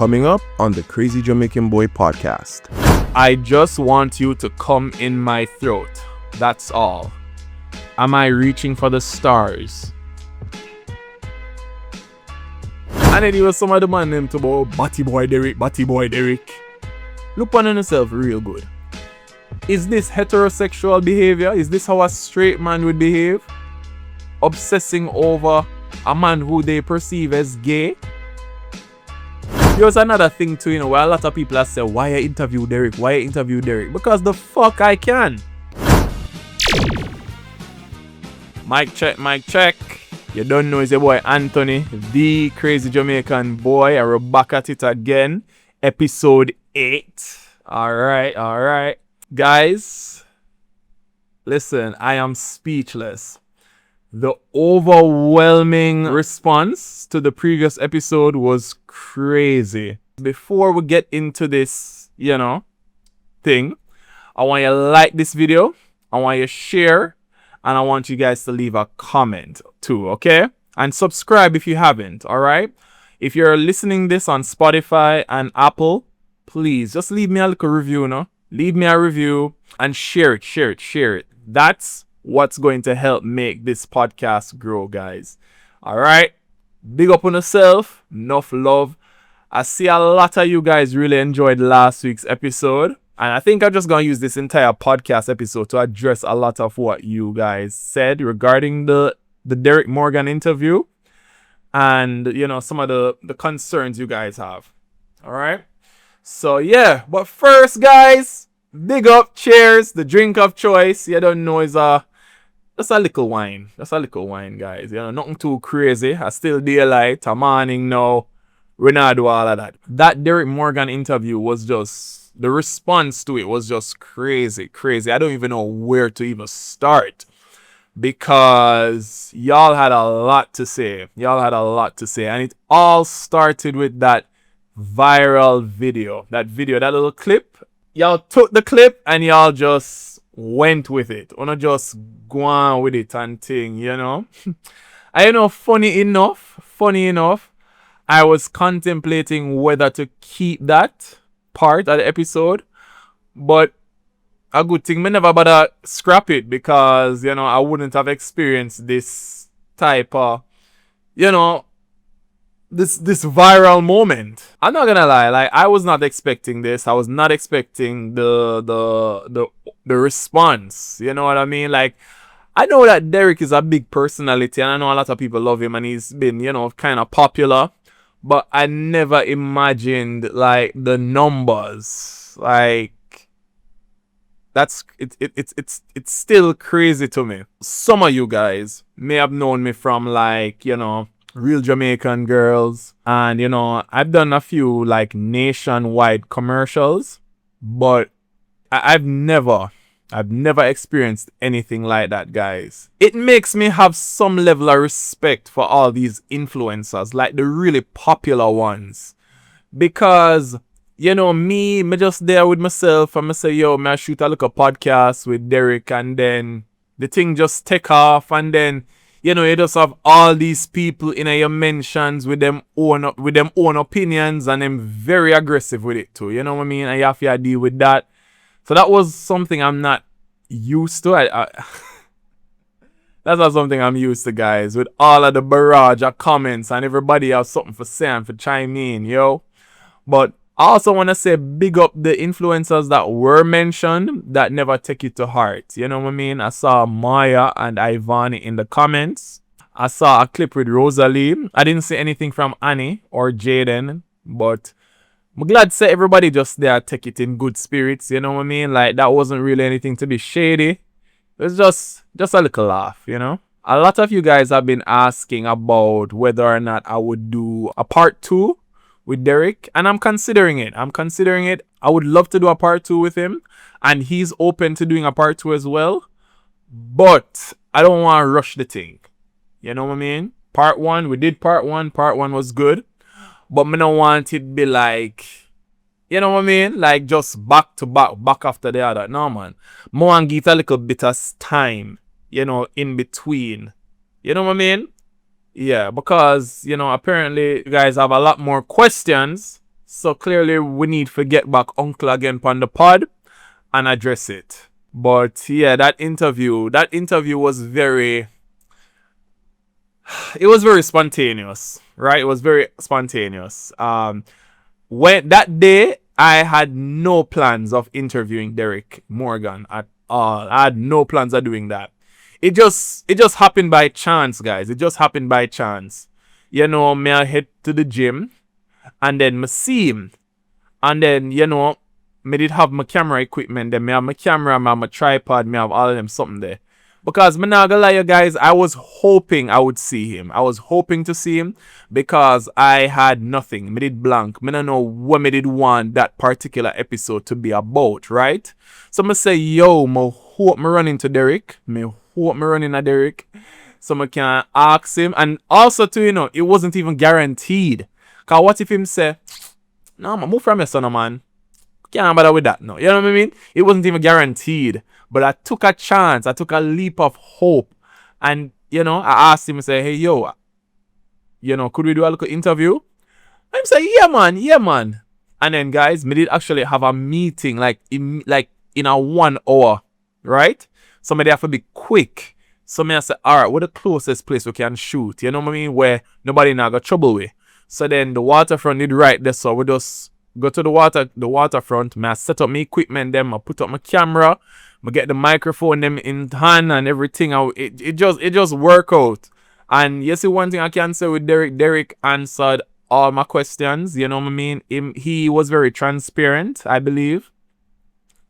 coming up on the Crazy Jamaican Boy podcast. I just want you to come in my throat. That's all. Am I reaching for the stars? And then he was some of the man named to about Batty Boy Derek. Look on yourself real good. Is this heterosexual behavior? Is this how a straight man would behave? Obsessing over a man who they perceive as gay? There's another thing too, where a lot of people have said, why I interview Derek? Because the fuck I can. Mic check. You don't know, it's your boy Anthony, the Crazy Jamaican Boy. We're back at it again. Episode 8. Alright. Guys, listen, I am speechless. The overwhelming response to the previous episode was crazy. Before we get into this, thing, I want you to like this video, I want you to share, and I want you guys to leave a comment too, okay? And subscribe if you haven't, alright? If you're listening this on Spotify and Apple, please just leave me a little review, Leave me a review and share it. That's what's going to help make this podcast grow, guys. Alright? Big up on yourself. Enough love. I see a lot of you guys really enjoyed last week's episode. And I think I'm just going to use this entire podcast episode to address a lot of what you guys said regarding the Derek Morgan interview. And, some of the concerns you guys have. Alright? So, yeah. But first, guys, big up. Cheers. The drink of choice. You don't know is just a little wine. Guys. Nothing too crazy. I still daylight. I'm morning now. We're not do all of that. That Derek Morgan interview was just... The response to it was just crazy. I don't even know where to even start. Because y'all had a lot to say. And it all started with that viral video. That little clip. Y'all took the clip and y'all just went with it. Or not just go on with it and thing, And funny enough, I was contemplating whether to keep that part of the episode. But a good thing, me never bother scrap it because, I wouldn't have experienced this type of, this viral moment. I'm not gonna lie, I was not expecting this. I was not expecting the response. You know what I mean? I know that Derek is a big personality and I know a lot of people love him and he's been, kind of popular. But I never imagined the numbers. It's still crazy to me. Some of you guys may have known me from Real Jamaican Girls. And I've done a few nationwide commercials. But I've never experienced anything like that, guys. It makes me have some level of respect for all these influencers, the really popular ones. Because, me just there with myself and I say, I shoot a little podcast with Derek and then the thing just take off and then, you just have all these people in your mentions with them own opinions and them very aggressive with it too. You know what I mean? And you have to deal with that. So that was something I'm not used to. That's not something I'm used to, guys. With all of the barrage of comments and everybody has something for saying, for chime in, But I also want to say big up the influencers that were mentioned that never take it to heart. You know what I mean? I saw Maya and Ivani in the comments. I saw a clip with Rosalie. I didn't see anything from Annie or Jaden, but I'm glad to say everybody just there take it in good spirits, you know what I mean? That wasn't really anything to be shady. It was just a little laugh, A lot of you guys have been asking about whether or not I would do a part 2 with Derek. And I'm considering it. I would love to do a part 2 with him. And he's open to doing a part 2 as well. But I don't want to rush the thing. You know what I mean? Part 1, we did part 1. Part 1 was good. But I don't want it to be you know what I mean? Just back to back after the other. No, man. I want to give a little bit of time, in between. You know what I mean? Yeah, because, apparently you guys have a lot more questions. So clearly we need to get back Uncle again on the pod and address it. But yeah, that interview was very, it was very spontaneous, right? It was very spontaneous. When that day, I had no plans of interviewing Derek Morgan at all. I had no plans of doing that. It just happened by chance, guys. It just happened by chance. You know, me I head to the gym and then me see him. And then, you know, me did have my camera equipment. Then me have my camera, me have my tripod, me have all of them something there. Because me not gonna lie you guys, I was hoping I would see him. I was hoping to see him because I had nothing. Me did blank. Me don't know what me did want that particular episode to be about, right? So me say, yo, me hope me run into Derek. Me hope me run into Derek. So me can ask him. And also too, you know, it wasn't even guaranteed. Cause what if him say, no, man, move from your son, man. Can't bother with that, no. You know what I mean? It wasn't even guaranteed. But I took a chance. I took a leap of hope. And, you know, I asked him, I say, hey, yo, you know, could we do a little interview? And he say, yeah, man, yeah, man. And then, guys, we did actually have a meeting, like in a 1 hour, right? So me have to be quick. So me I say, all right, what the closest place we can shoot? You know what I mean? Where nobody now got trouble with. So then the waterfront did right there. So we just go to the waterfront. I set up my equipment, them. I put up my camera. I get the microphone them in hand and everything. It just work out. And you see one thing I can say with Derek. Derek answered all my questions. You know what I mean? He was very transparent, I believe.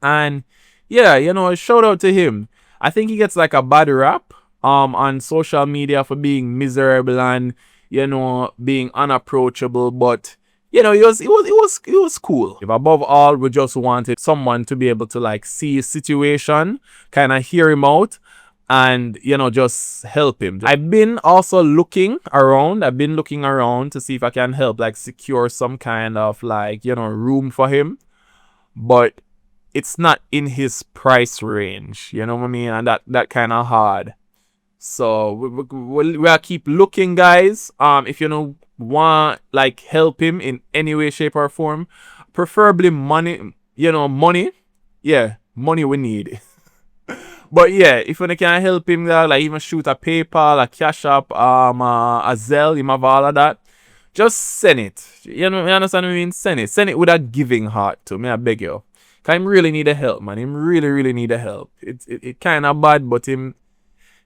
And yeah, you know, shout out to him. I think he gets like a bad rap on social media for being miserable and, you know, being unapproachable, but you know, it was cool. If above all, we just wanted someone to be able to like see his situation, kind of hear him out, and you know, just help him. I've been also looking around. I've been looking around to see if I can help like secure some kind of like, you know, room for him, but it's not in his price range. You know what I mean? And that kind of hard. So we'll keep looking, guys. If you know want like help him in any way, shape, or form, preferably money. You know, money. Yeah, money we need. But yeah, if you can help him, like even shoot a PayPal, a Cash App, a Zelle, him have all of that. Just send it. You know, you understand what I mean? Send it. Send it with a giving heart to me. I beg you. Cause him really need a help, man. Him really need a help. It kind of bad, but him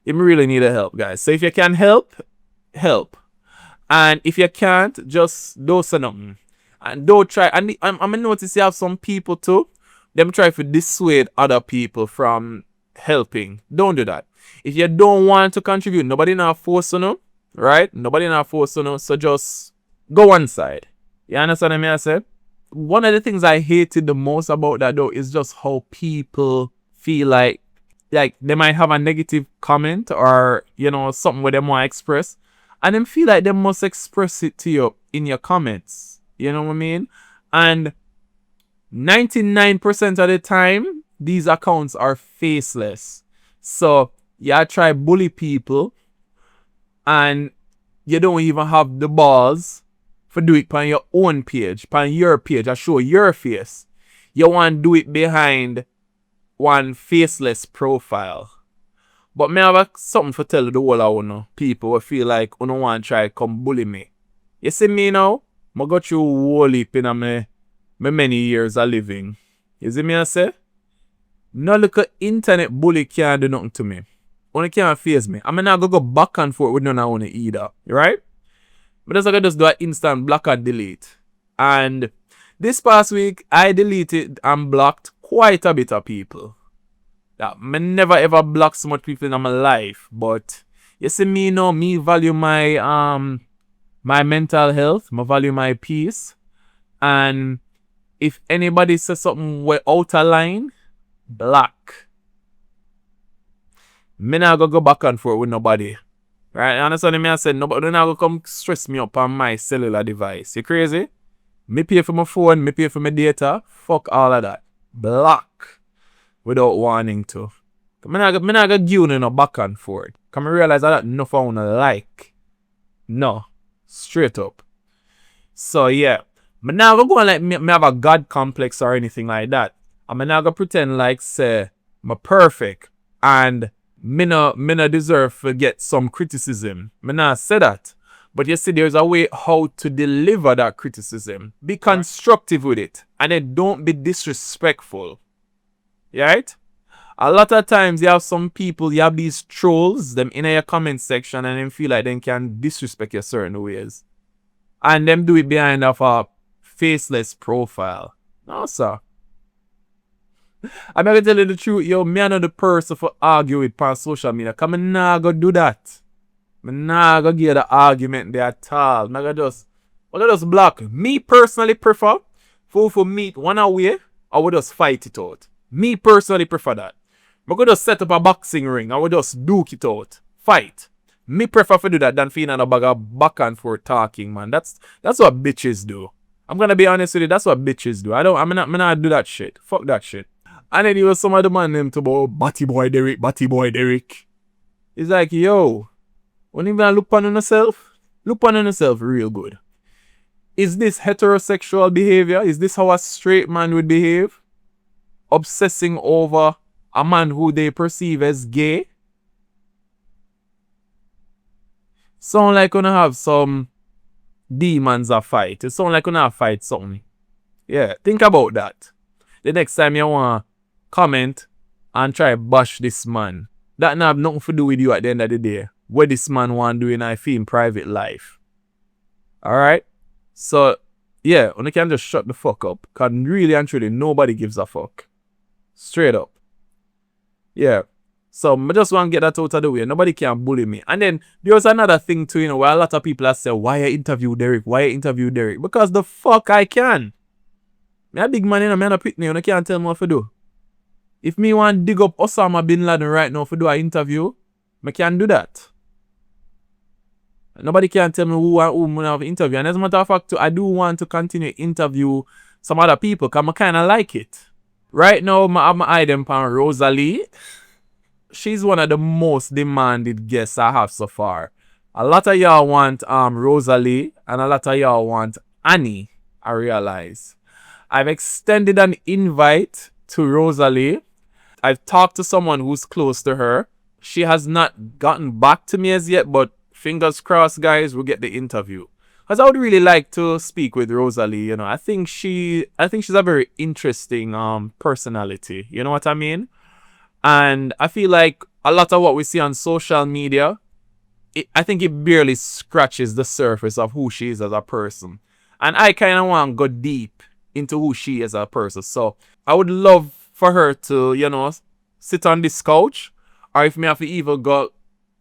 really need a help, guys. So if you can help. And if you can't, just don't say nothing. And don't try. And I'm notice you have some people too. Them try to dissuade other people from helping. Don't do that. If you don't want to contribute, nobody not force you know, right? Nobody not force you know. So just go one side. You understand what I said? One of the things I hated the most about that though is just how people feel like they might have a negative comment or, you know, something where they want to express. And them feel like they must express it to you in your comments. You know what I mean? And 99% of the time, these accounts are faceless. So, yeah, try bully people. And you don't even have the balls for do it on your own page. On your page. I show your face. You want to do it behind one faceless profile. But me have something to tell the whole of you people who feel like you don't want to try come bully me. You see me now? I got through whole heap in my many years of living. You see me I say? No little internet bully can't do nothing to me. Only can't face me. I'm not going to go back and forth with none of you either. Right? But that's like I just do an instant block and delete. And this past week, I deleted and blocked quite a bit of people. That I never ever block so much people in my life, but you see me now, me value my my mental health, I value my peace, and if anybody says something way out of line, block. Me not gonna go back and forth with nobody, right? You understand me? I said nobody not gonna come stress me up on my cellular device. You crazy? Me pay for my phone, me pay for my data. Fuck all of that. Block. Without warning to. I'm not gonna give you no back and forth. Come realize that enough I wanna like. No. Straight up. So yeah. I'm not gonna go and like me have a God complex or anything like that. I'm not gonna pretend like say I'm perfect and me no deserve to get some criticism. Me not say that. But you see, there's a way how to deliver that criticism. Be constructive with it. And then don't be disrespectful. Right? A lot of times you have some people, you have these trolls, them in your comment section, and them feel like they can disrespect you certain ways. And them do it behind of a faceless profile. No, sir. I'm gonna tell you the truth, yo, me not the person for argue with on social media. Come on, nah go do that. I'm not gonna give the argument there at all. I'm gonna just block. Me personally prefer for meet one away, I would just fight it out. Me personally prefer that. I'm gonna just set up a boxing ring, I would just duke it out. Fight. Me prefer to do that than feeling a bag of back and forth talking, man. That's what bitches do. I'm gonna be honest with you, that's what bitches do. I'm not do that shit. Fuck that shit. And then you was some of the man named to about Bwoy Derek. It's like, yo, when you look on yourself real good. Is this heterosexual behavior? Is this how a straight man would behave? Obsessing over a man who they perceive as gay? Sound like gonna have some demons a fight. It sound like gonna fight something. Yeah, think about that. The next time you wanna comment and try bash this man, that not have nothing to do with you at the end of the day. What this man want do in I feel in private life. Alright? So, yeah, you can just shut the fuck up. Cause really and truly, nobody gives a fuck. Straight up. Yeah. So, I just want to get that out of the way. Nobody can bully me. And then, there's another thing too, where a lot of people have said, why you interview Derek? Because the fuck I can. Me a big man in a man a pitney, you can't tell me what to do. If me want to dig up Osama bin Laden right now for do an interview, I can do that. Nobody can tell me who I have interview. And as a matter of fact, I do want to continue to interview some other people because I kind of like it. Right now, I have my eye them on Rosalie. She's one of the most demanded guests I have so far. A lot of y'all want Rosalie and a lot of y'all want Annie, I realize. I've extended an invite to Rosalie. I've talked to someone who's close to her. She has not gotten back to me as yet, but fingers crossed, guys, we'll get the interview. Because I would really like to speak with Rosalie, I think she's a very interesting personality. You know what I mean? And I feel like a lot of what we see on social media, I think it barely scratches the surface of who she is as a person. And I kind of want to go deep into who she is as a person. So I would love for her to, sit on this couch. Or if me have to even go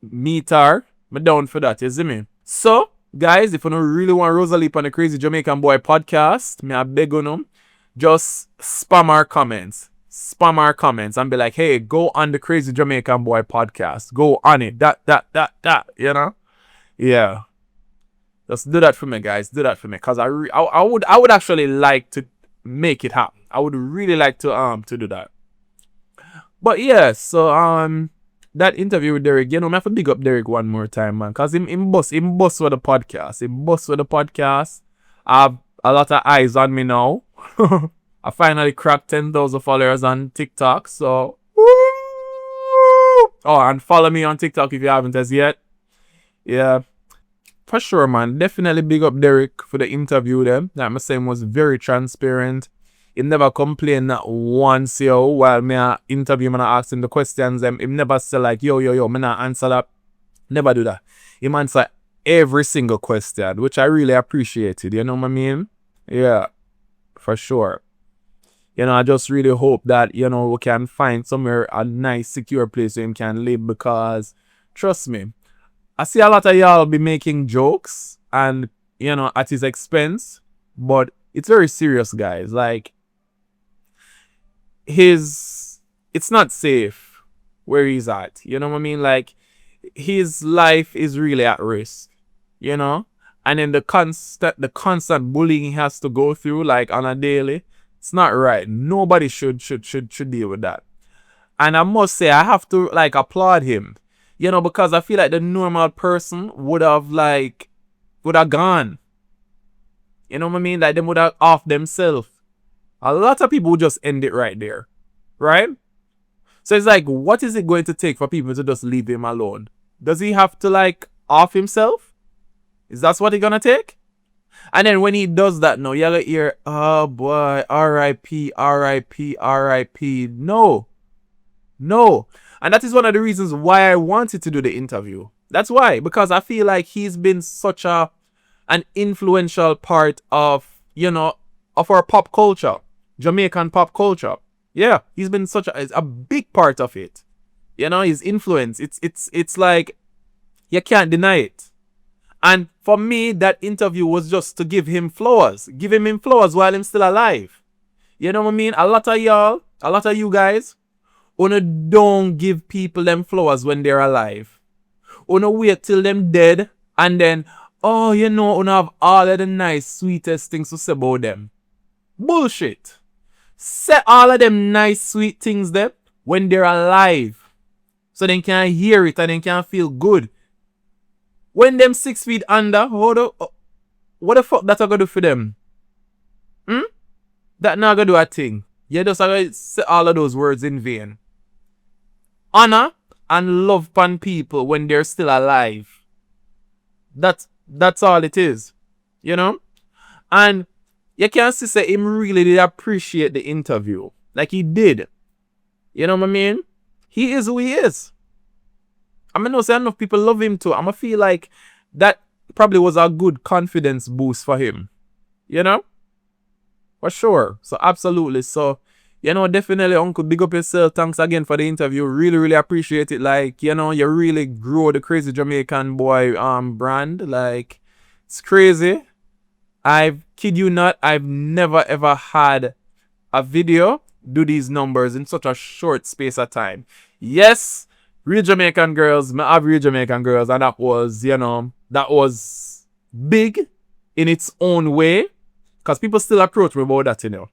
meet her, I'm down for that, you see me? So, guys, if you don't really want Rosalie on the Crazy Jamaican Boy podcast, me I beg you, just spam our comments. And be like, hey, go on the Crazy Jamaican Boy podcast. Go on it. That, Yeah. Just do that for me, guys. Do that for me. Because I would actually like to make it happen. I would really like to do that. But yeah, so that interview with Derek, I have to big up Derek one more time, man. Because him bust with the podcast. I have a lot of eyes on me now. I finally cracked 10,000 followers on TikTok, so woo! Oh, and follow me on TikTok if you haven't as yet. Yeah, for sure, man. Definitely big up Derek for the interview them. Like I'm saying, was very transparent. He never complained not once, while me interview him and I ask him the questions. He never say like, yo, me not answer that. Never do that. He answer every single question, which I really appreciated. You know what I mean? Yeah, for sure. I just really hope that, we can find somewhere, a nice, secure place where him can live because, trust me, I see a lot of y'all be making jokes and, at his expense, but it's very serious, guys. Like, it's not safe where he's at. You know what I mean? Like, his life is really at risk, and then the constant bullying he has to go through, like, on a daily. It's not right. Nobody should deal with that. And I must say, I have to applaud him. Because I feel like the normal person would have gone. You know what I mean? Like them would have off themselves. A lot of people would just end it right there. Right? So it's like, what is it going to take for people to just leave him alone? Does he have to like off himself? Is that what he gonna take? And then when he does that now, you're gonna hear, oh boy, R.I.P., R.I.P., R.I.P. No. No. And that is one of the reasons why I wanted to do the interview. That's why. Because I feel like he's been such an influential part of, of our pop culture. Jamaican pop culture. Yeah, he's been such a big part of it. His influence. It's like you can't deny it. And for me, that interview was just to give him flowers. Give him flowers while he's still alive. You know what I mean? A lot of you guys, wanna don't give people them flowers when they're alive. Wanna wait till them dead and then, wanna have all of the nice, sweetest things to say about them. Bullshit. Say all of them nice, sweet things there when they're alive. So they can hear it and they can feel good. When them 6 feet under, what the fuck that I gonna do for them? That not gonna do a thing. You just gonna say all of those words in vain. Honor and love upon people when they're still alive. That's all it is. And you can see say him really did appreciate the interview. Like he did. You know what I mean? He is who he is. I know say enough people love him too. I'ma feel like that probably was a good confidence boost for him. For sure. So absolutely. So, definitely, Uncle, big up yourself. Thanks again for the interview. Really, really appreciate it. Like, you really grow the Crazy Jamaican Boy brand. Like, it's crazy. Kid you not, I've never ever had a video do these numbers in such a short space of time. Yes, Real Jamaican Girls, I have Real Jamaican Girls, and that was big in its own way. Because people still approach me about that,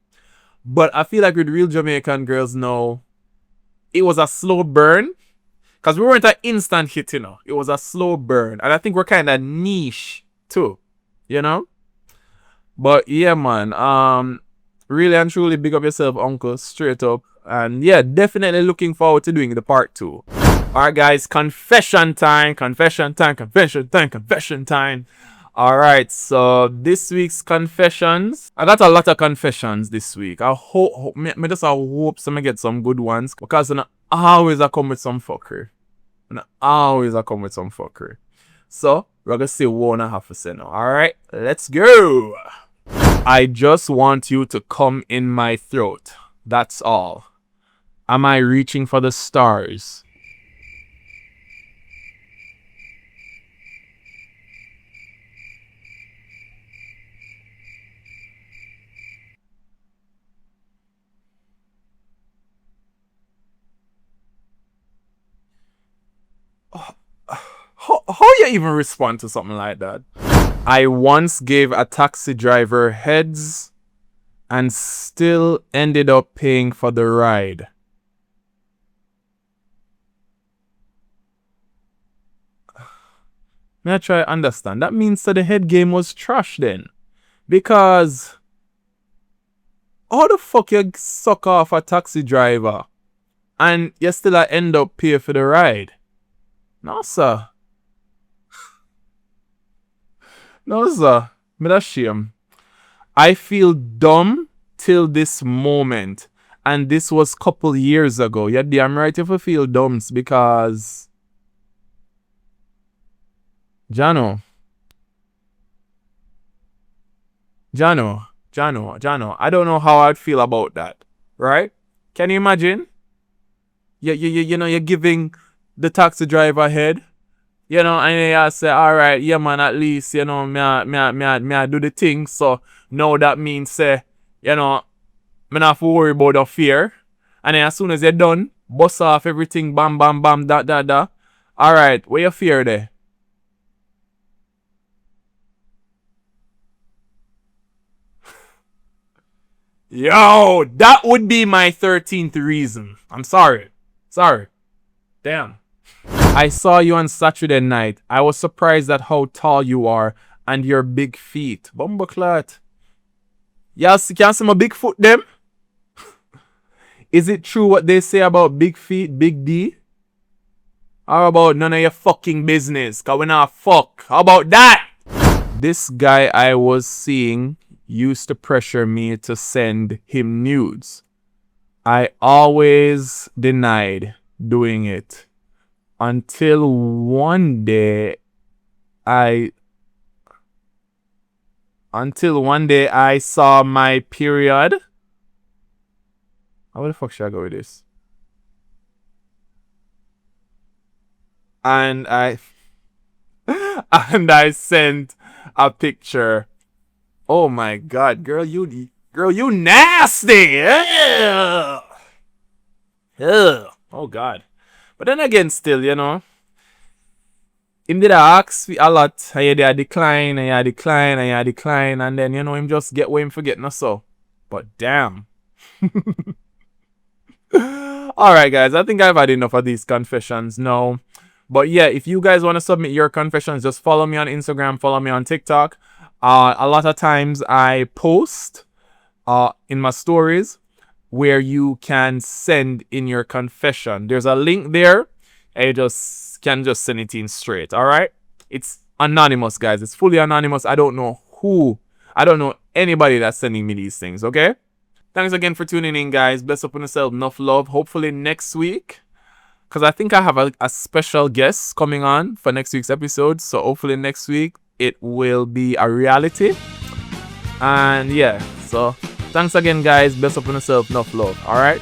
But I feel like with Real Jamaican Girls now, it was a slow burn. Because we weren't an instant hit, It was a slow burn. And I think we're kind of niche, too. But yeah, man. Really and truly big up yourself, Uncle. Straight up. And yeah, definitely looking forward to doing the part 2. Alright, guys. Confession time. Confession time. Confession time. Confession time. Alright, so this week's confessions. I got a lot of confessions this week. I hope some get some good ones. Because I always come with some fuckery. So, we're gonna see what I have to say now. Alright, let's go. I just want you to come in my throat. That's all. Am I reaching for the stars? How you even respond to something like that? I once gave a taxi driver heads and still ended up paying for the ride. May I try to understand? That means that the head game was trash then. Because how the fuck you suck off a taxi driver and you still end up pay for the ride? No, sir. No, sir. Me that shame. I feel dumb till this moment. And this was couple years ago. You're damn right if I feel dumb because Jano, I don't know how I'd feel about that. Right? Can you imagine? You're giving the taxi driver head. And you say, alright, yeah man, at least, me I do the thing. So now that means me not have to worry about the fear. And then as soon as you're done, bust off everything, bam, bam, bam, da. Alright, where your fear there? Yo, that would be my 13th reason. I'm sorry. Damn. I saw you on Saturday night. I was surprised at how tall you are and your big feet. Bumbleclot. Y'all can see my big foot them? Is it true what they say about big feet, big D? How about none of your fucking business? Cause we not fuck. How about that? This guy I was seeing used to pressure me to send him nudes. I always denied doing it until one day I saw my period. How the fuck should I go with this? And I sent a picture. Oh my god, girl, you nasty. Ugh. Ugh. Oh god. But then again, still, you know, him did ask a lot, and you did decline, and you decline, and you decline, and then, you know, him just get what him forgetting or so. But damn. Alright, guys, I think I've had enough of these confessions now. But yeah, if you guys want to submit your confessions, just follow me on Instagram, follow me on TikTok. A lot of times I post in my stories where you can send in your confession. There's a link there, and you can just send it in straight. All right, it's anonymous, guys. It's fully anonymous. I don't know anybody that's sending me these things. Okay, thanks again for tuning in, guys. Bless up on yourself. Enough love. Hopefully next week, because I think I have a special guest coming on for next week's episode. So hopefully next week it will be a reality. And yeah, so thanks again, guys. Bless up on yourself. Enough love. All right.